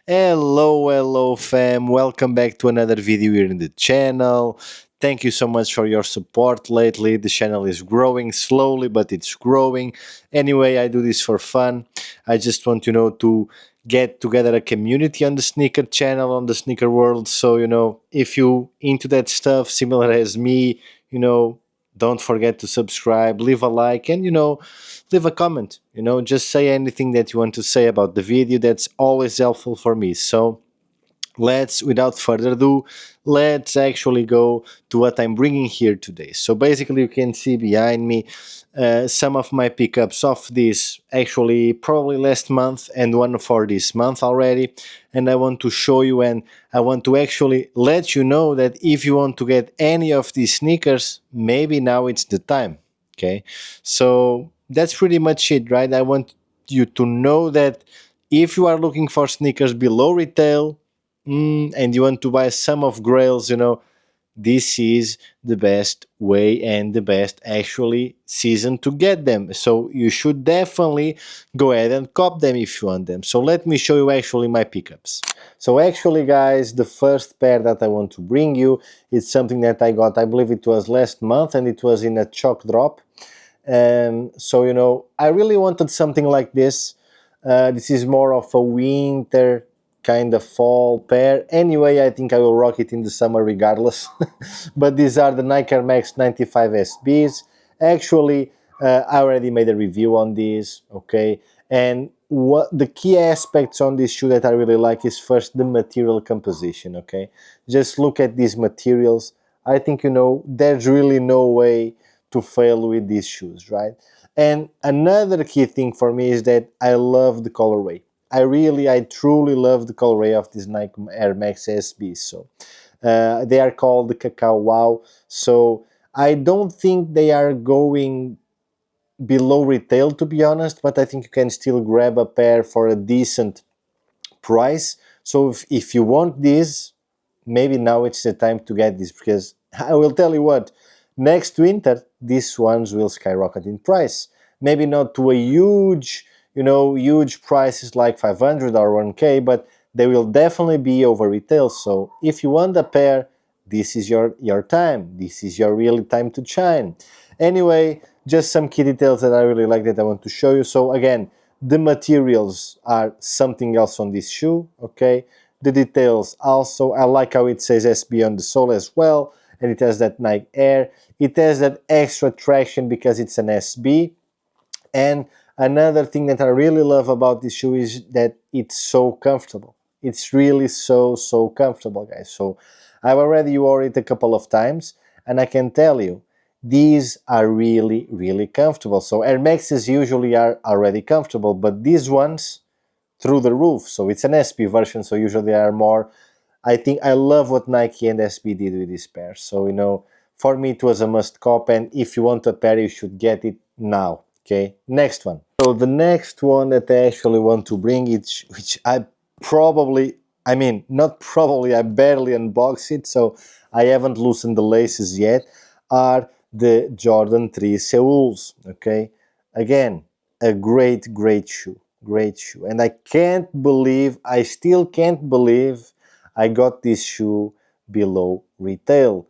Hello fam, welcome back to another video here in the channel. Thank you so much for your support lately. The channel is growing slowly, but it's growing. Anyway, I do this for fun. I just want to get together a community on the sneaker channel, on the sneaker world. So, if you into that stuff similar as me, don't forget to subscribe, leave a like, and leave a comment. Just say anything that you want to say about the video. That's always helpful for me. So without further ado, let's actually go to what I'm bringing here today. So basically, you can see behind me some of my pickups of this actually probably last month and one for this month already. And I want to show you, and I want to actually let you know that if you want to get any of these sneakers, maybe now it's the time. Okay, so that's pretty much it, right? I want you to know that if you are looking for sneakers below retail, and you want to buy some of Grails, this is the best way and the best actually season to get them. So you should definitely go ahead and cop them if you want them. So let me show you actually my pickups. So actually, guys, the first pair that I want to bring you is something that I got, I believe it was last month, and it was in a chalk drop. So I really wanted something like this. This is more of a winter kind of fall pair. Anyway, I think I will rock it in the summer regardless. But these are the Nike Air Max 95 SBs. Actually, I already made a review on these, okay? And what the key aspects on this shoe that I really like is first the material composition, okay? Just look at these materials. I think, there's really no way to fail with these shoes, right? And another key thing for me is that I love the colorway. I truly love the colorway of these Nike Air Max SBs. So they are called the Cacao Wow. So I don't think they are going below retail, to be honest, but I think you can still grab a pair for a decent price. So if you want this, maybe now it's the time to get this, because I will tell you what, next winter these ones will skyrocket in price. Maybe not to a huge prices like 500 or 1k, but they will definitely be over retail. So if you want a pair, this is your time. This is your really time to shine. Anyway, just some key details that I really like that I want to show you. So again, the materials are something else on this shoe, okay? The details also, I like how it says SB on the sole as well, and it has that Nike Air. It has that extra traction because it's an SB. And another thing that I really love about this shoe is that it's so comfortable. It's really so comfortable, guys. So I've already wore it a couple of times, and I can tell you, these are really comfortable. So Air Maxes usually are already comfortable, but these ones, through the roof. So it's an SB version, so usually they are more. I think I love what Nike and SB did with this pair. So for me it was a must cop, and if you want a pair, you should get it now. Okay, next one. So the next one that I actually want to bring, which I probably, I mean, not probably, I barely unboxed it, so I haven't loosened the laces yet, are the Jordan 3 Seuls, okay? Again, a great shoe, great shoe. And I still can't believe I got this shoe below retail.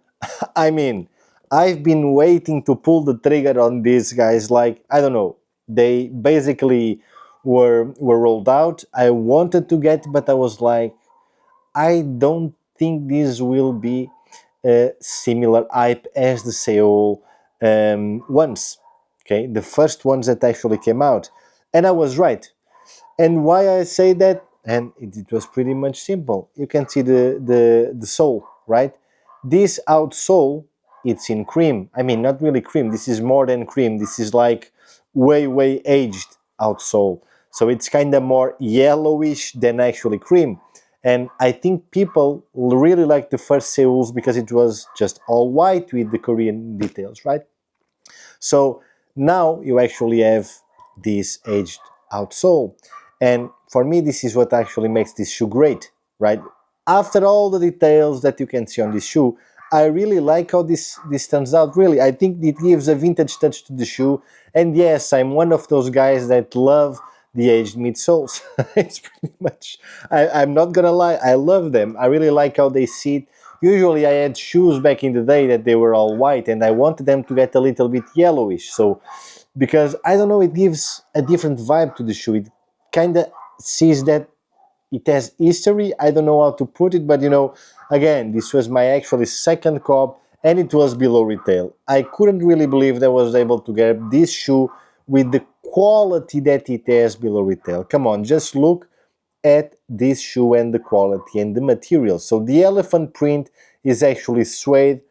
I mean, I've been waiting to pull the trigger on these guys, like, I don't know, they basically were rolled out. I wanted to get, but I was like, I don't think this will be a similar hype as the Seoul ones, okay, the first ones that actually came out. And I was right. And why I say that, and it was pretty much simple. You can see the sole, right? This outsole, it's in cream. I mean, not really cream. This is more than cream. This is like way aged outsole. So it's kind of more yellowish than actually cream. And I think people really like the first Seuls because it was just all white with the Korean details, right? So now you actually have this aged outsole. And for me, this is what actually makes this shoe great, right? After all the details that you can see on this shoe, I really like how this turns out, really. I think it gives a vintage touch to the shoe. And yes, I'm one of those guys that love the aged midsoles. It's pretty much, I'm not gonna lie, I love them. I really like how they sit. Usually I had shoes back in the day that they were all white, and I wanted them to get a little bit yellowish. So, because I don't know, it gives a different vibe to the shoe. It kind of sees that it has history. I don't know how to put it, but again, this was my actually second cop, and it was below retail. I couldn't really believe that I was able to get this shoe with the quality that it has below retail. Come on, just look at this shoe and the quality and the material. So the elephant print is actually suede.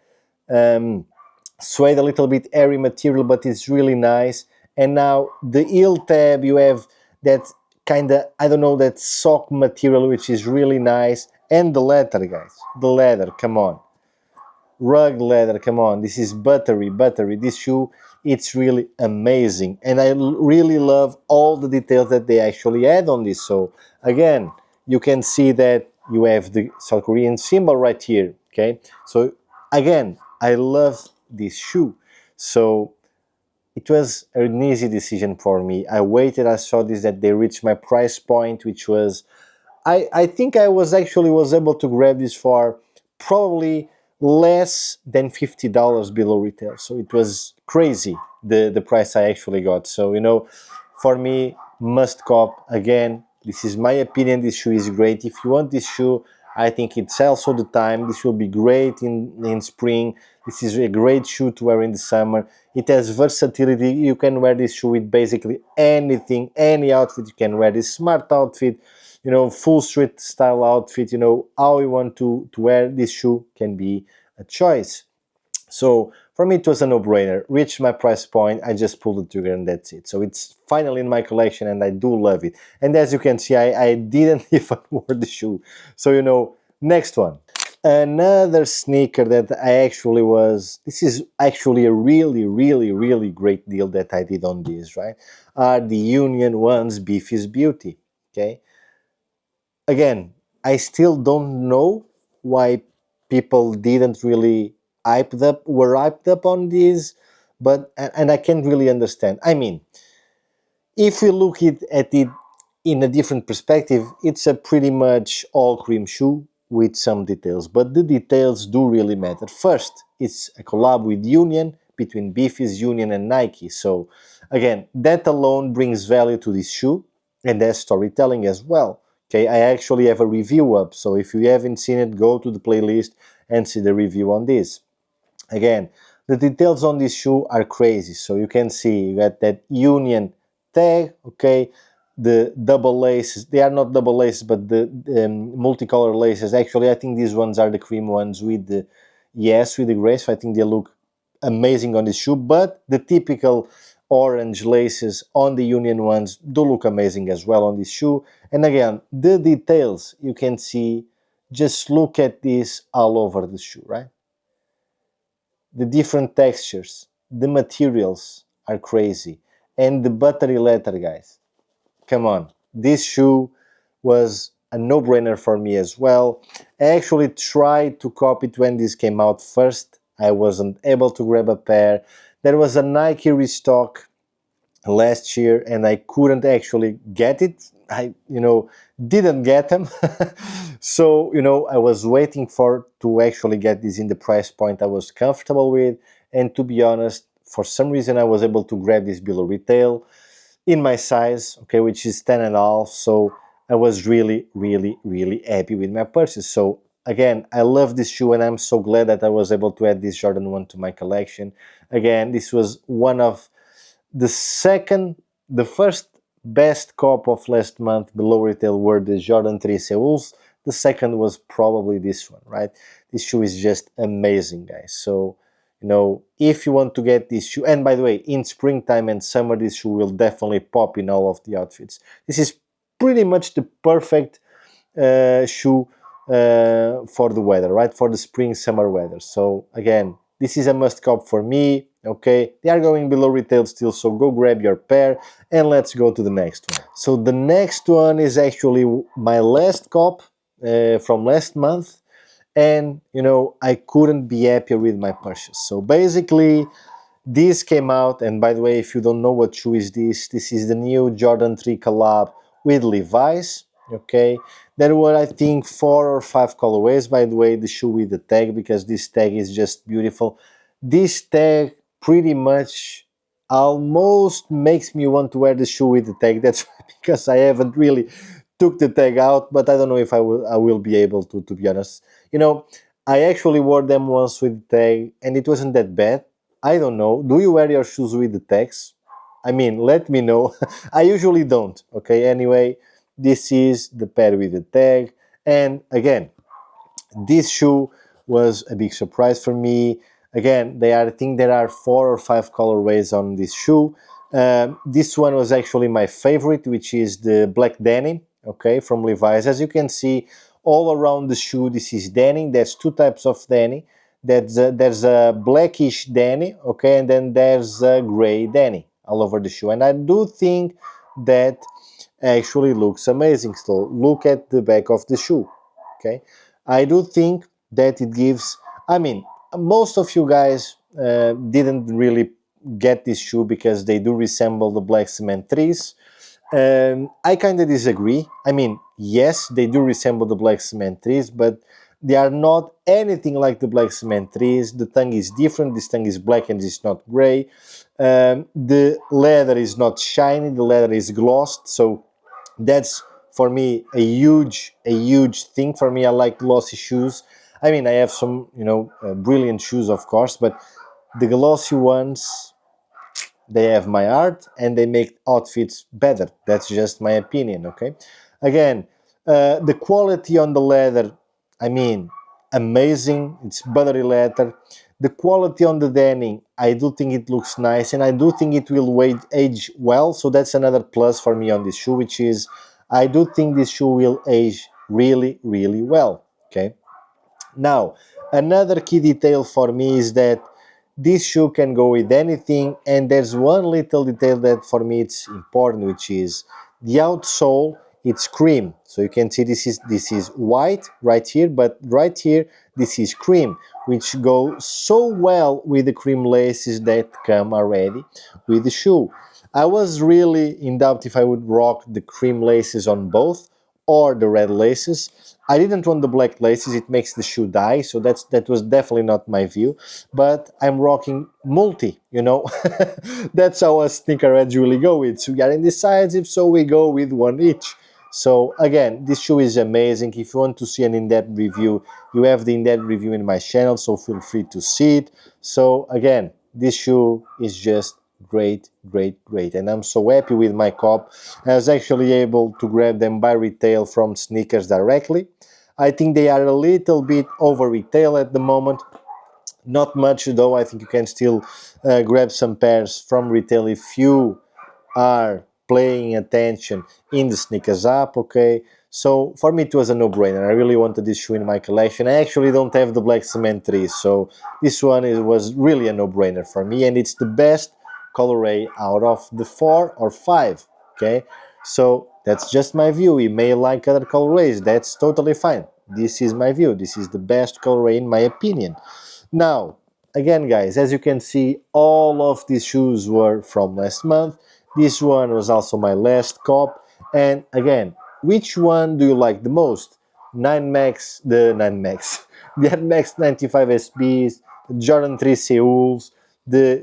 Suede, a little bit airy material, but it's really nice. And now the heel tab, you have that kind of, I don't know, that sock material, which is really nice. And the leather, guys, the leather, come on, rug leather, come on, this is buttery. This shoe, it's really amazing, and I really love all the details that they actually add on this. So again, you can see that you have the South Korean symbol right here. Okay, so again, I love this shoe. So it was an easy decision for me. I waited, I saw this, that they reached my price point, which was, I think I was able to grab this for probably less than $50 below retail. So it was crazy, the price I actually got. So for me, must cop. Again, this is my opinion. This shoe is great. If you want this shoe, I think it's also the time. This will be great in spring. This is a great shoe to wear in the summer. It has versatility. You can wear this shoe with basically anything, any outfit. You can wear this smart outfit, full street style outfit. How you want to wear this shoe can be a choice. So for me, it was a no-brainer. Reached my price point, I just pulled the trigger, and that's it. So it's finally in my collection, and I do love it. And as you can see, I didn't even wear the shoe. So next one. Another sneaker that this is actually a really great deal that I did on this, right? Are the Union Ones Beef is Beauty, okay? Again, I still don't know why people didn't really were hyped up on this, but and I can't really understand. I mean, if we look at it in a different perspective, it's a pretty much all cream shoe with some details, but the details do really matter. First, it's a collab with Union, between Beefy's, Union, and Nike. So again, that alone brings value to this shoe, and there's storytelling as well. Okay, I actually have a review up, so if you haven't seen it, go to the playlist and see the review on this. Again, the details on this shoe are crazy. So you can see you got that Union tag, okay, the double laces. They are not double laces, but the multicolor laces. Actually, I think these ones are the cream ones with the gray. So I think they look amazing on this shoe. But the typical orange laces on the Union ones do look amazing as well on this shoe. And again, the details you can see. Just look at this all over the shoe, right? The different textures, the materials are crazy, and the buttery leather, guys. Come on, this shoe was a no-brainer for me as well. I actually tried to copy it when this came out first. I wasn't able to grab a pair. There was a Nike restock last year, and I couldn't actually get it. I didn't get them. So I was waiting to actually get this in the price point I was comfortable with, and to be honest, for some reason I was able to grab this below retail in my size, okay, which is 10 and a half. So I was really happy with my purchase. So again, I love this shoe, and I'm so glad that I was able to add this Jordan 1 to my collection. Again, this was one of the first best cop of last month below retail were the Jordan 3 Seuls. The second was probably this one, right? This shoe is just amazing, guys. So, if you want to get this shoe, and by the way, in springtime and summer, this shoe will definitely pop in all of the outfits. This is pretty much the perfect shoe for the weather, right? For the spring, summer weather. So, again, this is a must cop for me. Okay, they are going below retail still, so go grab your pair, and let's go to the next one. So the next one is actually my last cop from last month, and I couldn't be happier with my purchase. So basically, This came out, and by the way, if you don't know what shoe is this is the new Jordan 3 collab with Levi's. Okay, there were, I think, 4 or 5 colorways, by the way, the shoe with the tag, because this tag is just beautiful. This tag pretty much almost makes me want to wear the shoe with the tag. That's because I haven't really took the tag out, but I don't know if I will be able to be honest. You know, I actually wore them once with the tag and it wasn't that bad. I don't know. Do you wear your shoes with the tags? I mean, let me know. I usually don't. Okay, anyway, this is the pair with the tag. And again, this shoe was a big surprise for me. Again, I think there are 4 or 5 colorways on this shoe. This one was actually my favorite, which is the black denim, okay, from Levi's. As you can see, all around the shoe, this is denim. There's 2 types of denim. There's a blackish denim, okay, and then there's a gray denim all over the shoe. And I do think that actually looks amazing. So look at the back of the shoe, okay. I do think that it gives, I mean, most of you guys didn't really get this shoe because they do resemble the Black Cement 3s. I kind of disagree. I mean, yes, they do resemble the Black Cement 3s, but they are not anything like the Black Cement 3s. The tongue is different. This tongue is black and it's not gray. The leather is not shiny. The leather is glossed. So that's for me a huge thing. For me, I like glossy shoes. I mean, I have some, brilliant shoes, of course, but the glossy ones, they have my heart and they make outfits better. That's just my opinion, okay. Again, the quality on the leather, I mean, amazing. It's buttery leather. The quality on the denim, I do think it looks nice, and I do think it will age well. So that's another plus for me on this shoe, which is I do think this shoe will age really, really well. Okay. Now, another key detail for me is that this shoe can go with anything, and there's one little detail that for me it's important, which is the outsole. It's cream, so you can see this is white right here, but right here this is cream, which goes so well with the cream laces that come already with the shoe. I was really in doubt if I would rock the cream laces on both or the red laces. I didn't want the black laces, it makes the shoe die, so that was definitely not my view. But I'm rocking multi, That's how us sneakerheads really go with. So we are indecisive, so we go with one each. So again, this shoe is amazing. If you want to see an in-depth review, you have the in-depth review in my channel, so feel free to see it. So again, this shoe is just great, and I'm so happy with my cop. I was actually able to grab them by retail from Sneakers directly. I think they are a little bit over retail at the moment, not much though. I think you can still grab some pairs from retail if you are paying attention in the Sneakers app, okay. So for me it was a no-brainer. I really wanted this shoe in my collection. I actually don't have the Black Cement 3, so this one was really a no-brainer for me, and it's the best colorway out of the 4 or 5, okay. So that's just my view. You may like other colorways, that's totally fine. This is my view. This is the best colorway in my opinion. Now, again guys, as you can see, all of these shoes were from last month. This one was also my last cop. And again, which one do you like the most? 9 Max, the 9 Max, the Air Max 95 SBs, Jordan 3 Seuls, the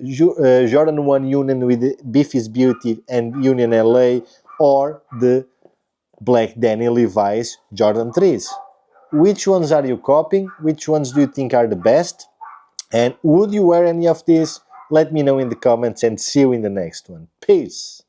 Jordan 1 Union with Beefy's Beauty and Union LA, or the Black Daniel Levi's Jordan 3s. Which ones are you copying? Which ones do you think are the best? And would you wear any of these? Let me know in the comments, and see you in the next one. Peace!